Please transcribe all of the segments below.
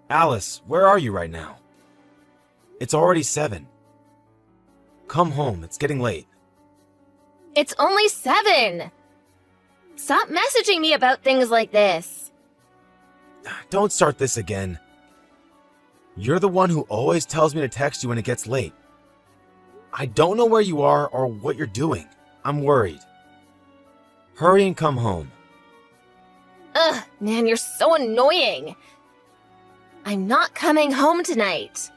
Alice, where are you right now? It's already 7. Come home, it's getting late. It's only 7! Stop messaging me about things like this. Don't start this again. You're the one who always tells me to text you when it gets late. I don't know where you are or what you're doing. I'm worried. Hurry and come home. Ugh, man, you're so annoying. I'm not coming home tonight.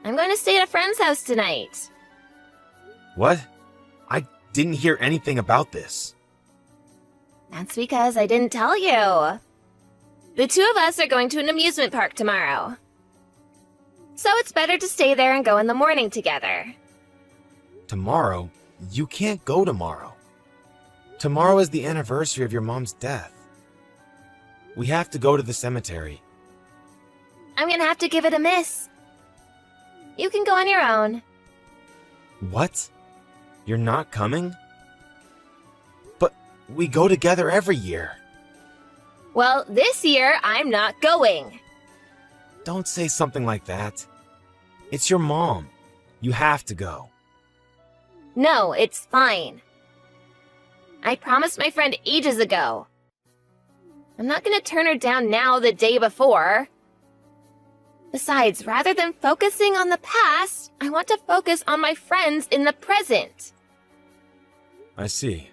I'm going to stay at a friend's house tonight. What? I didn't hear anything about this. That's because I didn't tell you. The two of us are going to an amusement park tomorrow. So it's better to stay there and go in the morning together. Tomorrow? You can't go tomorrow. Tomorrow is the anniversary of your mom's death. We have to go to the cemetery. I'm gonna have to give it a miss. You can go on your own. What? You're not coming? But we go together every year. Well, this year, I'm not going. Don't say something like that. It's your mom. You have to go. No, it's fine. I promised my friend ages ago. I'm not gonna turn her down now the day before. Besides, rather than focusing on the past, I want to focus on my friends in the present. I see.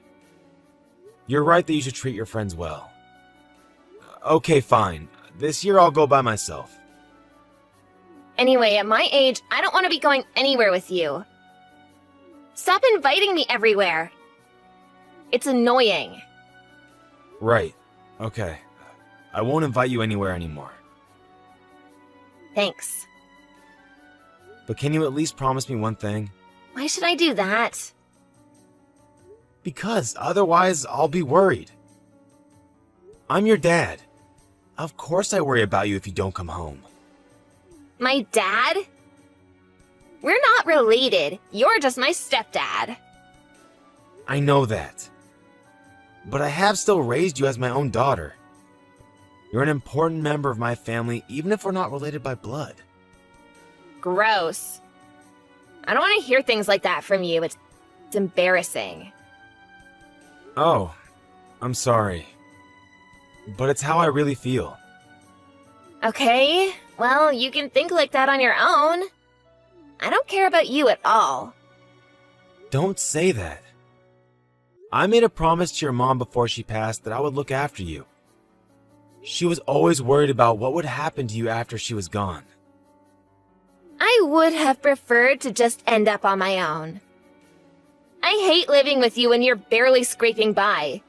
You're right that you should treat your friends well. Okay, fine. This year I'll go by myself. Anyway, at my age, I don't want to be going anywhere with you. Stop inviting me everywhere. It's annoying. Right. Okay. I won't invite you anywhere anymore. Thanks. But can you at least promise me one thing? Why should I do that? Because otherwise I'll be worried. I'm your dad. Of course I worry about you if you don't come home. My dad? We're not related. You're just my stepdad. I know that. But I have still raised you as my own daughter. You're an important member of my family, even if we're not related by blood. Gross. I don't want to hear things like that from you. It's embarrassing. Oh, I'm sorry. But it's how I really feel. Okay, well, you can think like that on your own. I don't care about you at all. Don't say that. I made a promise to your mom before she passed that I would look after you. She was always worried about what would happen to you after she was gone. I would have preferred to just end up on my own. I hate living with you when you're barely scraping by.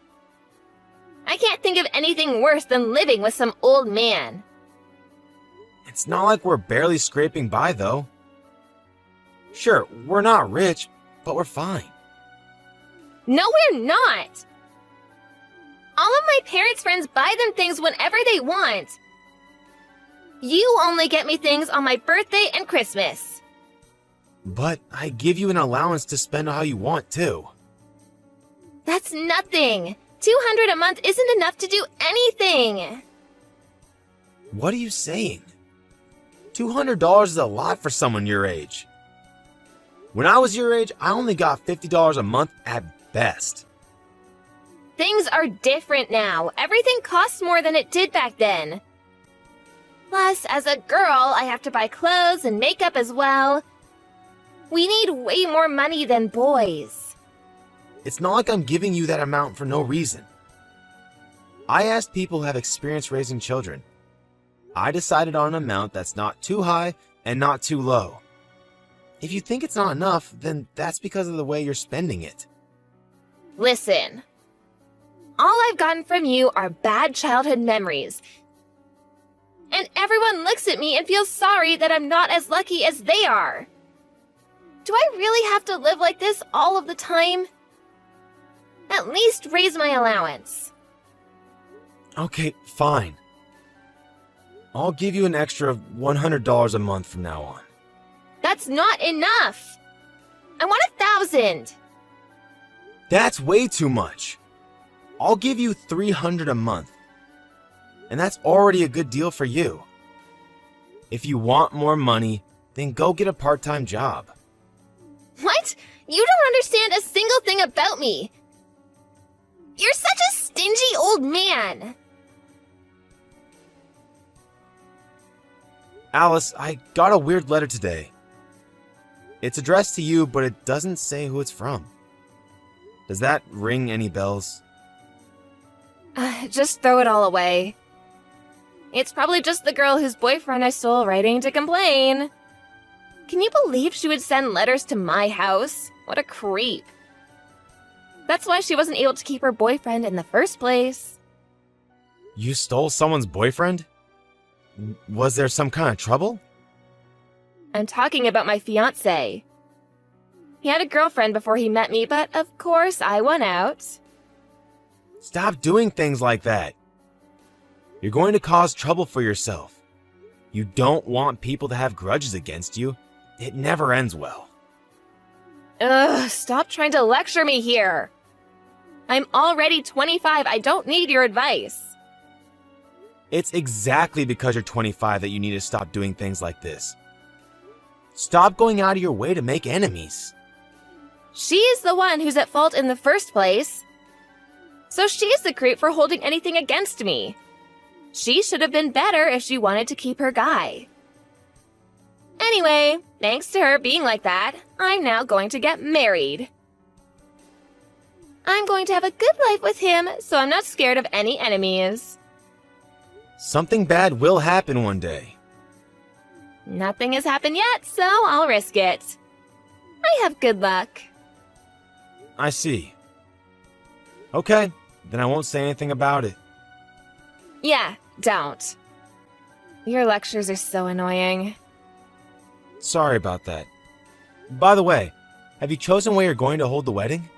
I can't think of anything worse than living with some old man. It's not like we're barely scraping by, though. Sure, we're not rich, but we're fine. No, we're not! All of my parents' friends buy them things whenever they want. You only get me things on my birthday and Christmas. But I give you an allowance to spend how you want, too. That's nothing. $200 a month isn't enough to do anything. What are you saying? $200 is a lot for someone your age. When I was your age, I only got $50 a month at best. Things are different now. Everything costs more than it did back then. Plus, as a girl, I have to buy clothes and makeup as well. We need way more money than boys. It's not like I'm giving you that amount for no reason. I asked people who have experience raising children. I decided on an amount that's not too high and not too low. If you think it's not enough, then that's because of the way you're spending it. Listen. All I've gotten from you are bad childhood memories. And everyone looks at me and feels sorry that I'm not as lucky as they are. Do I really have to live like this all of the time? At least raise my allowance. Okay, fine. I'll give you an extra $100 a month from now on. That's not enough. I want 1,000. That's way too much. I'll give you $300 a month. And that's already a good deal for you. If you want more money, then go get a part-time job. What? You don't understand a single thing about me. You're such a stingy old man. Alice, I got a weird letter today. It's addressed to you, but it doesn't say who it's from. Does that ring any bells? Just throw it all away. It's probably just the girl whose boyfriend I stole writing to complain. Can you believe she would send letters to my house? What a creep. That's why she wasn't able to keep her boyfriend in the first place. You stole someone's boyfriend? Was there some kind of trouble? I'm talking about my fiancé. He had a girlfriend before he met me, but of course I won out. Stop doing things like that. You're going to cause trouble for yourself. You don't want people to have grudges against you. It never ends well. Ugh, stop trying to lecture me here. I'm already 25. I don't need your advice. It's exactly because you're 25 that you need to stop doing things like this. Stop going out of your way to make enemies. She's the one who's at fault in the first place. So she's the creep for holding anything against me. She should have been better if she wanted to keep her guy. Anyway, thanks to her being like that, I'm now going to get married. I'm going to have a good life with him, so I'm not scared of any enemies. Something bad will happen one day. Nothing has happened yet, so I'll risk it. I have good luck. I see. Okay, then I won't say anything about it. Yeah, don't. Your lectures are so annoying. Sorry about that. By the way, have you chosen where you're going to hold the wedding?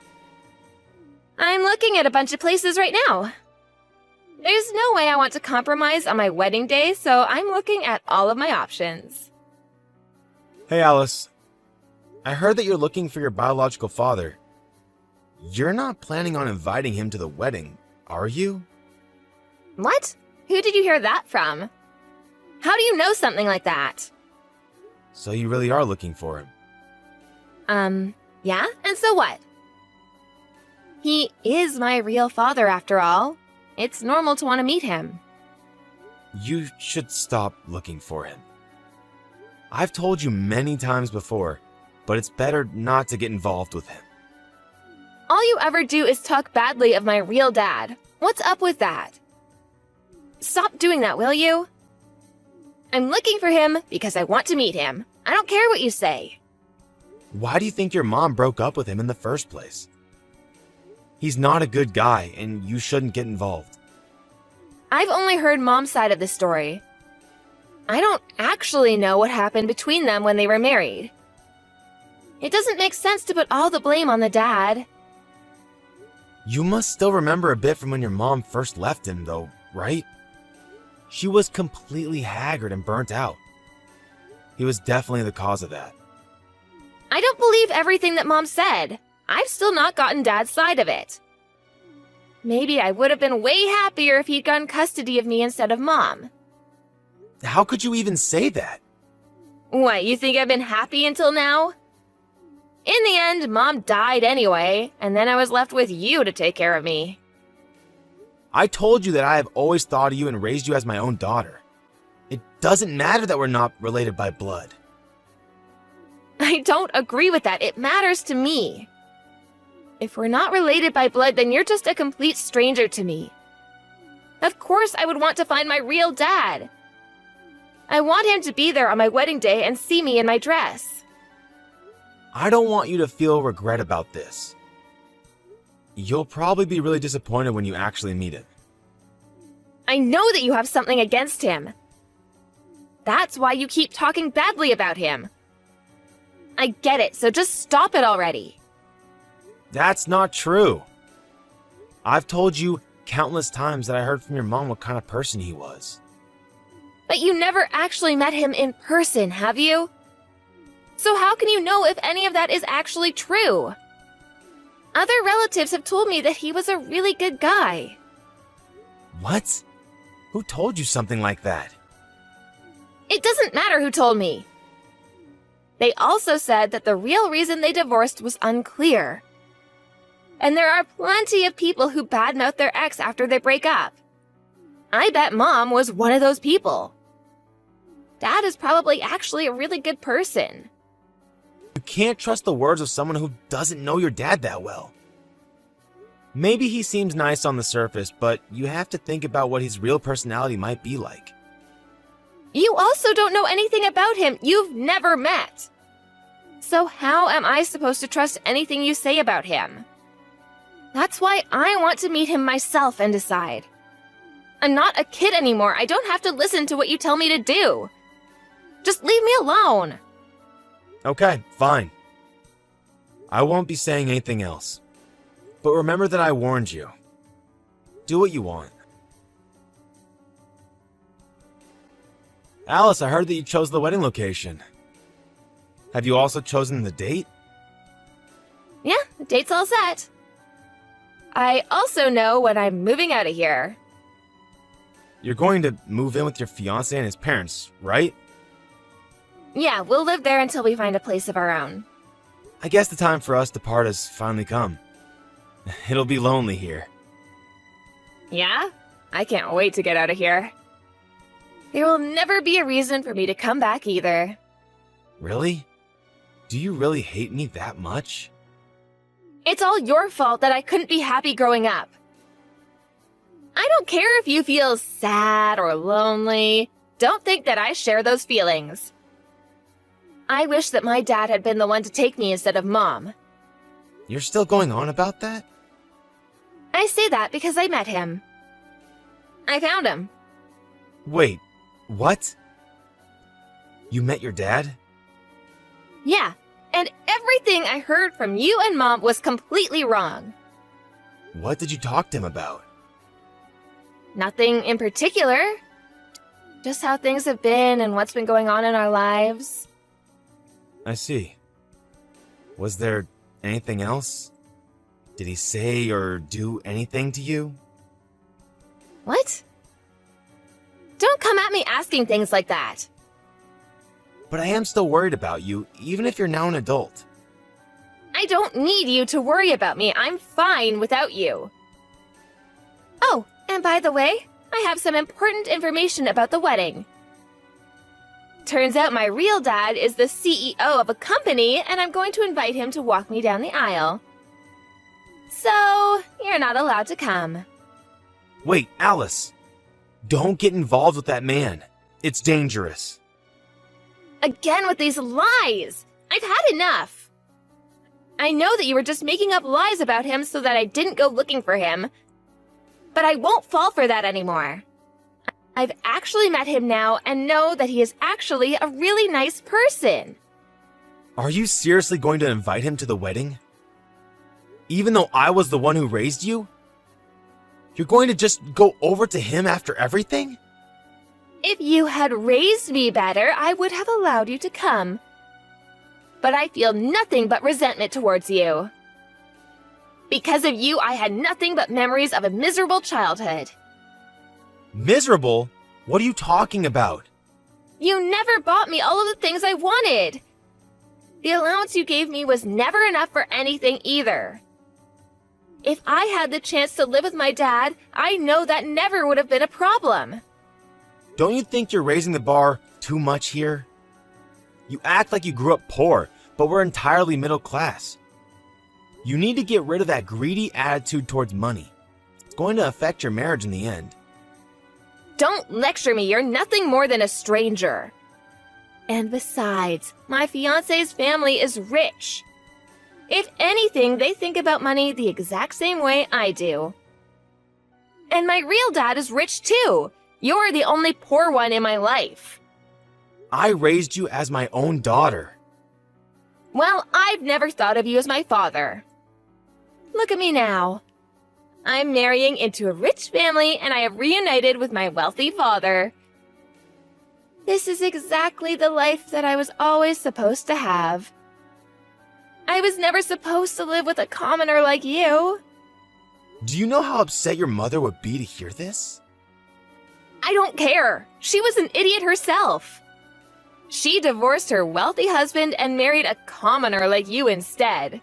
I'm looking at a bunch of places right now. There's no way I want to compromise on my wedding day, so I'm looking at all of my options. Hey Alice, I heard that you're looking for your biological father. You're not planning on inviting him to the wedding, are you? What? Who did you hear that from? How do you know something like that? So you really are looking for him. Yeah? And so what? He is my real father after all. It's normal to want to meet him. You should stop looking for him. I've told you many times before, but it's better not to get involved with him. All you ever do is talk badly of my real dad. What's up with that? Stop doing that, will you? I'm looking for him because I want to meet him. I don't care what you say. Why do you think your mom broke up with him in the first place? He's not a good guy, and you shouldn't get involved. I've only heard Mom's side of the story. I don't actually know what happened between them when they were married. It doesn't make sense to put all the blame on the dad. You must still remember a bit from when your mom first left him, though, right? She was completely haggard and burnt out. He was definitely the cause of that. I don't believe everything that Mom said. I've still not gotten Dad's side of it. Maybe I would have been way happier if he'd gotten custody of me instead of Mom. How could you even say that? What, you think I've been happy until now? In the end, Mom died anyway, and then I was left with you to take care of me. I told you that I have always thought of you and raised you as my own daughter. It doesn't matter that we're not related by blood. I don't agree with that. It matters to me. If we're not related by blood, then you're just a complete stranger to me. Of course I would want to find my real dad. I want him to be there on my wedding day and see me in my dress. I don't want you to feel regret about this. You'll probably be really disappointed when you actually meet him. I know that you have something against him. That's why you keep talking badly about him. I get it, so just stop it already. That's not true. I've told you countless times that I heard from your mom what kind of person he was. But you never actually met him in person, have you? So how can you know if any of that is actually true? Other relatives have told me that he was a really good guy. What? Who told you something like that? It doesn't matter who told me. They also said that the real reason they divorced was unclear. And there are plenty of people who badmouth their ex after they break up. I bet Mom was one of those people. Dad is probably actually a really good person. You can't trust the words of someone who doesn't know your dad that well. Maybe he seems nice on the surface, but you have to think about what his real personality might be like. You also don't know anything about him. You've never met. So how am I supposed to trust anything you say about him? That's why I want to meet him myself and decide. I'm not a kid anymore. I don't have to listen to what you tell me to do. Just leave me alone. Okay, fine. I won't be saying anything else. But remember that I warned you. Do what you want. Alice, I heard that you chose the wedding location. Have you also chosen the date? Yeah, the date's all set. I also know when I'm moving out of here. You're going to move in with your fiancé and his parents, right? Yeah, we'll live there until we find a place of our own. I guess the time for us to part has finally come. It'll be lonely here. Yeah? I can't wait to get out of here. There will never be a reason for me to come back either. Really? Do you really hate me that much? It's all your fault that I couldn't be happy growing up. I don't care if you feel sad or lonely. Don't think that I share those feelings. I wish that my dad had been the one to take me instead of Mom. You're still going on about that? I say that because I met him. I found him. Wait, what? You met your dad? Yeah, and everything I heard from you and Mom was completely wrong. What did you talk to him about? Nothing in particular. Just how things have been and what's been going on in our lives. I see. Was there anything else? Did he say or do anything to you? What? Don't come at me asking things like that. But I am still worried about you, even if you're now an adult. I don't need you to worry about me. I'm fine without you. Oh, and by the way, I have some important information about the wedding. Turns out my real dad is the CEO of a company, and I'm going to invite him to walk me down the aisle. So, you're not allowed to come. Wait, Alice! Don't get involved with that man. It's dangerous. Again with these lies! I've had enough! I know that you were just making up lies about him so that I didn't go looking for him, but I won't fall for that anymore. I've actually met him now and know that he is actually a really nice person. Are you seriously going to invite him to the wedding? Even though I was the one who raised you? You're going to just go over to him after everything? If you had raised me better, I would have allowed you to come. But I feel nothing but resentment towards you. Because of you, I had nothing but memories of a miserable childhood. Miserable? What are you talking about? You never bought me all of the things I wanted. The allowance you gave me was never enough for anything either. If I had the chance to live with my dad, I know that never would have been a problem. Don't you think you're raising the bar too much here? You act like you grew up poor, but we're entirely middle class. You need to get rid of that greedy attitude towards money. It's going to affect your marriage in the end. Don't lecture me, you're nothing more than a stranger. And besides, my fiancé's family is rich. If anything, they think about money the exact same way I do. And my real dad is rich too. You're the only poor one in my life. I raised you as my own daughter. Well, I've never thought of you as my father. Look at me now. I'm marrying into a rich family and I have reunited with my wealthy father. This is exactly the life that I was always supposed to have. I was never supposed to live with a commoner like you. Do you know how upset your mother would be to hear this? I don't care. She was an idiot herself. She divorced her wealthy husband and married a commoner like you instead.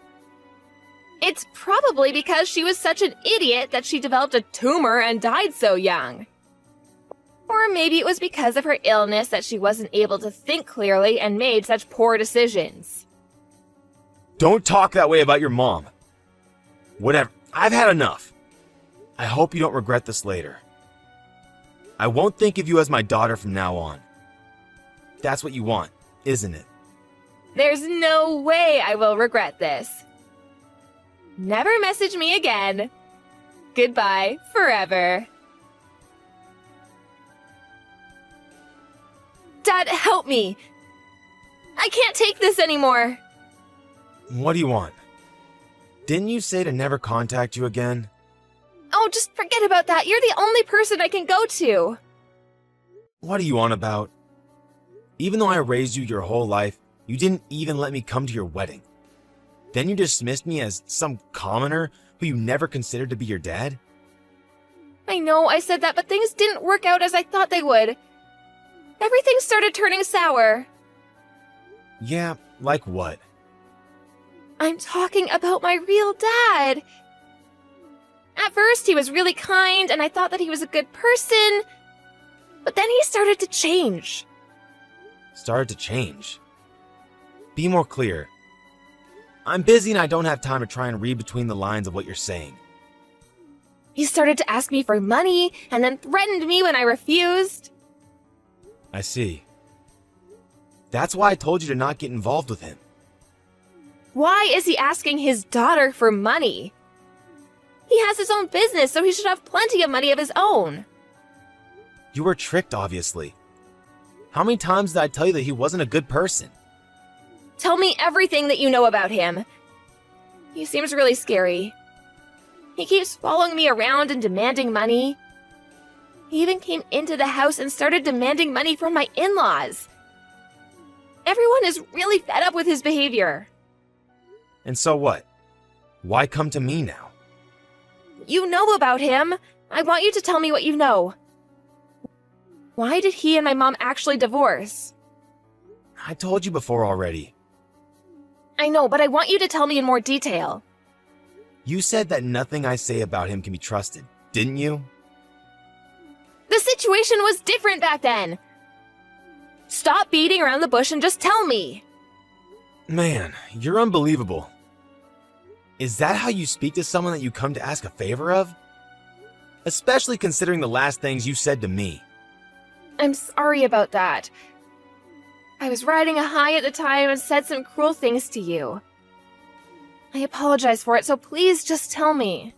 It's probably because she was such an idiot that she developed a tumor and died so young. Or maybe it was because of her illness that she wasn't able to think clearly and made such poor decisions. Don't talk that way about your mom. Whatever. I've had enough. I hope you don't regret this later. I won't think of you as my daughter from now on. That's what you want, isn't it? There's no way I will regret this. Never message me again. Goodbye forever. Dad, help me. I can't take this anymore. What do you want? Didn't you say to never contact you again? Oh, just forget about that. You're the only person I can go to. What are you on about? Even though I raised you your whole life, you didn't even let me come to your wedding. Then you dismissed me as some commoner who you never considered to be your dad? I know I said that, but things didn't work out as I thought they would. Everything started turning sour. Yeah, like what? I'm talking about my real dad. At first, he was really kind, and I thought that he was a good person. But then he started to change. Started to change? Be more clear. I'm busy and I don't have time to try and read between the lines of what you're saying. He started to ask me for money, and then threatened me when I refused. I see. That's why I told you to not get involved with him. Why is he asking his daughter for money? He has his own business, so he should have plenty of money of his own. You were tricked, obviously. How many times did I tell you that he wasn't a good person? Tell me everything that you know about him. He seems really scary. He keeps following me around and demanding money. He even came into the house and started demanding money from my in-laws. Everyone is really fed up with his behavior. And so what? Why come to me now? You know about him. I want you to tell me what you know. Why did he and my mom actually divorce? I told you before already. I know, but I want you to tell me in more detail. You said that nothing I say about him can be trusted, didn't you? The situation was different back then. Stop beating around the bush and just tell me. Man, you're unbelievable. Is that how you speak to someone that you come to ask a favor of? Especially considering the last things you said to me. I'm sorry about that. I was riding a high at the time and said some cruel things to you. I apologize for it, so please just tell me.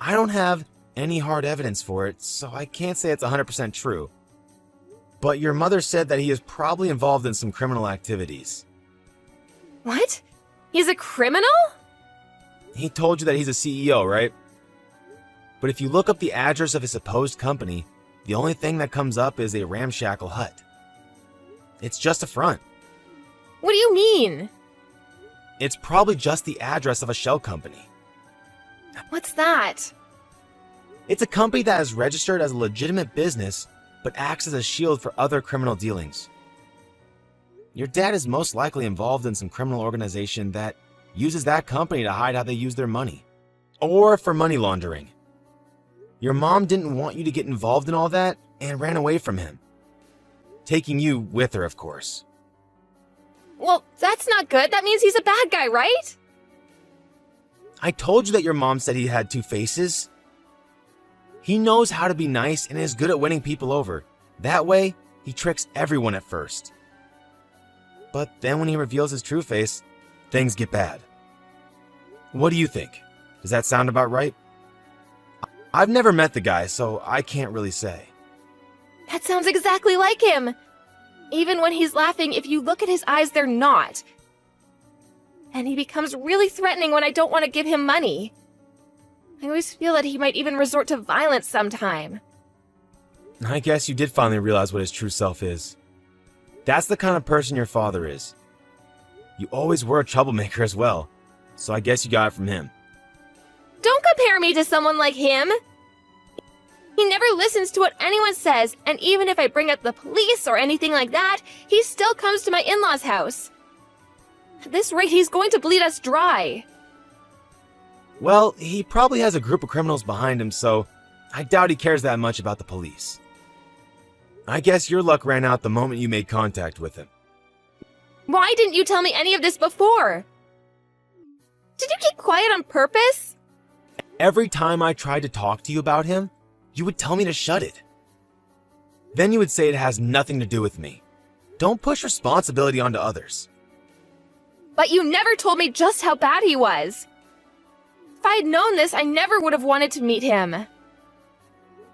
I don't have any hard evidence for it, so I can't say it's 100% true. But your mother said that he is probably involved in some criminal activities. What? He's a criminal? He told you that he's a CEO, right? But if you look up the address of his supposed company, the only thing that comes up is a ramshackle hut. It's just a front. What do you mean? It's probably just the address of a shell company. What's that? It's a company that is registered as a legitimate business, but acts as a shield for other criminal dealings. Your dad is most likely involved in some criminal organization that uses that company to hide how they use their money. Or for money laundering. Your mom didn't want you to get involved in all that and ran away from him. Taking you with her, of course. Well, that's not good. That means he's a bad guy, right? I told you that your mom said he had two faces. He knows how to be nice and is good at winning people over. That way, he tricks everyone at first. But then when he reveals his true face, things get bad. What do you think? Does that sound about right? I've never met the guy, so I can't really say. That sounds exactly like him. Even when he's laughing, if you look at his eyes, they're not. And he becomes really threatening when I don't want to give him money. I always feel that he might even resort to violence sometime. I guess you did finally realize what his true self is. That's the kind of person your father is. You always were a troublemaker as well, so I guess you got it from him. Don't compare me to someone like him. He never listens to what anyone says, and even if I bring up the police or anything like that, he still comes to my in-laws' house. At this rate, he's going to bleed us dry. Well, he probably has a group of criminals behind him, so I doubt he cares that much about the police. I guess your luck ran out the moment you made contact with him. Why didn't you tell me any of this before? Did you keep quiet on purpose? Every time I tried to talk to you about him, you would tell me to shut it. Then you would say it has nothing to do with me. Don't push responsibility onto others. But you never told me just how bad he was. If I had known this, I never would have wanted to meet him.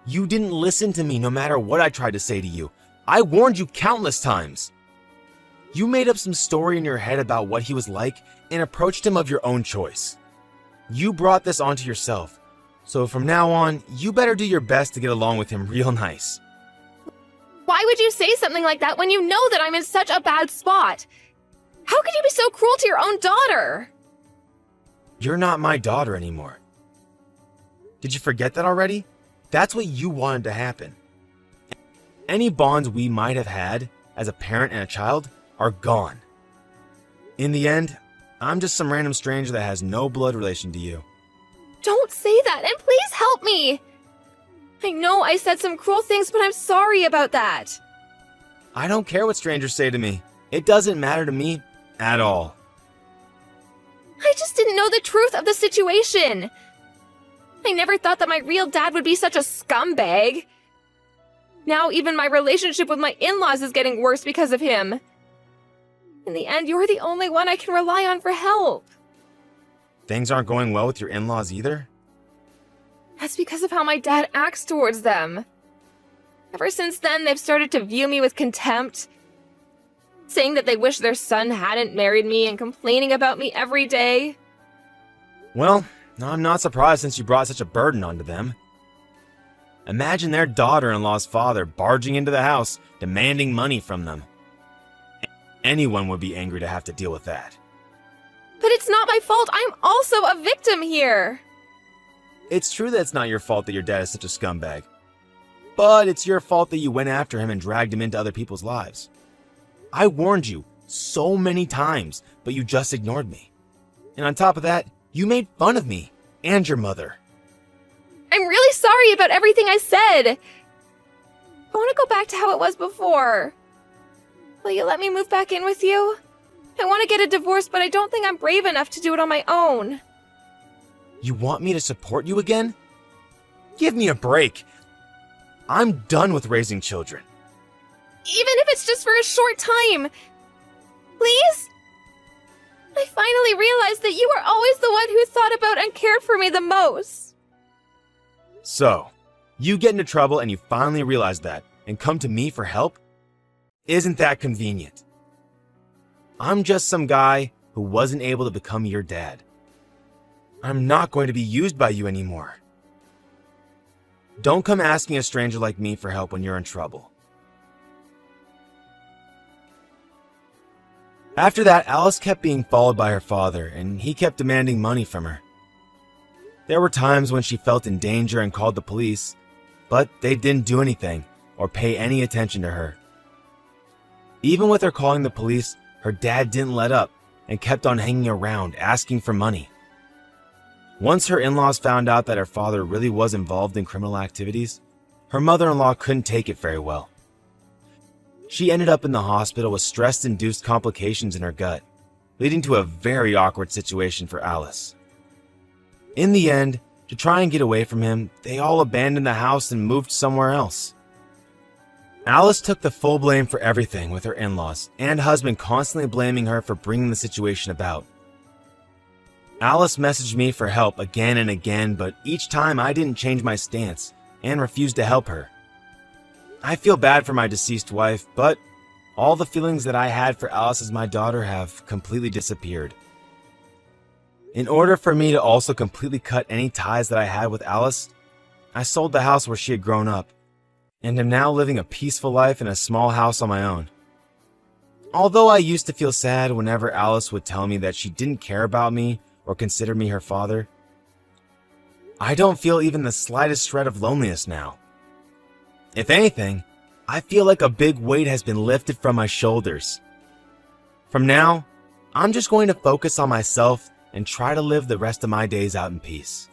You didn't listen to me no matter what I tried to say to you. I warned you countless times. You made up some story in your head about what he was like and approached him of your own choice. You brought this onto yourself, so from now on, you better do your best to get along with him real nice. Why would you say something like that when you know that I'm in such a bad spot? How could you be so cruel to your own daughter? You're not my daughter anymore. Did you forget that already? That's what you wanted to happen. Any bonds we might have had as a parent and a child are gone. In the end, I'm just some random stranger that has no blood relation to you. Don't say that, and please help me! I know I said some cruel things, but I'm sorry about that. I don't care what strangers say to me. It doesn't matter to me at all. I just didn't know the truth of the situation. I never thought that my real dad would be such a scumbag. Now even my relationship with my in-laws is getting worse because of him. In the end, you're the only one I can rely on for help. Things aren't going well with your in-laws either? That's because of how my dad acts towards them. Ever since then, they've started to view me with contempt, saying that they wish their son hadn't married me and complaining about me every day. Well, I'm not surprised since you brought such a burden onto them. Imagine their daughter-in-law's father barging into the house, demanding money from them. Anyone would be angry to have to deal with that. But it's not my fault. I'm also a victim here. It's true that it's not your fault that your dad is such a scumbag. But it's your fault that you went after him and dragged him into other people's lives. I warned you so many times, but you just ignored me. And on top of that, you made fun of me and your mother. I'm really sorry about everything I said. I want to go back to how it was before. Will you let me move back in with you? I want to get a divorce, but I don't think I'm brave enough to do it on my own. You want me to support you again? Give me a break. I'm done with raising children. Even if it's just for a short time. Please? I finally realized that you were always the one who thought about and cared for me the most. So, you get into trouble and you finally realize that and come to me for help? Isn't that convenient? I'm just some guy who wasn't able to become your dad. I'm not going to be used by you anymore. Don't come asking a stranger like me for help when you're in trouble. After that, Alice kept being followed by her father, and he kept demanding money from her. There were times when she felt in danger and called the police, but they didn't do anything or pay any attention to her. Even with her calling the police, her dad didn't let up and kept on hanging around asking for money. Once her in-laws found out that her father really was involved in criminal activities, her mother-in-law couldn't take it very well. She ended up in the hospital with stress-induced complications in her gut, leading to a very awkward situation for Alice. In the end, to try and get away from him, they all abandoned the house and moved somewhere else. Alice took the full blame for everything with her in-laws and husband constantly blaming her for bringing the situation about. Alice messaged me for help again and again, but each time I didn't change my stance and refused to help her. I feel bad for my deceased wife, but all the feelings that I had for Alice as my daughter have completely disappeared. In order for me to also completely cut any ties that I had with Alice, I sold the house where she had grown up, and am now living a peaceful life in a small house on my own. Although I used to feel sad whenever Alice would tell me that she didn't care about me or consider me her father, I don't feel even the slightest shred of loneliness now, If anything, I feel like a big weight has been lifted from my shoulders. From now, I'm just going to focus on myself and try to live the rest of my days out in peace.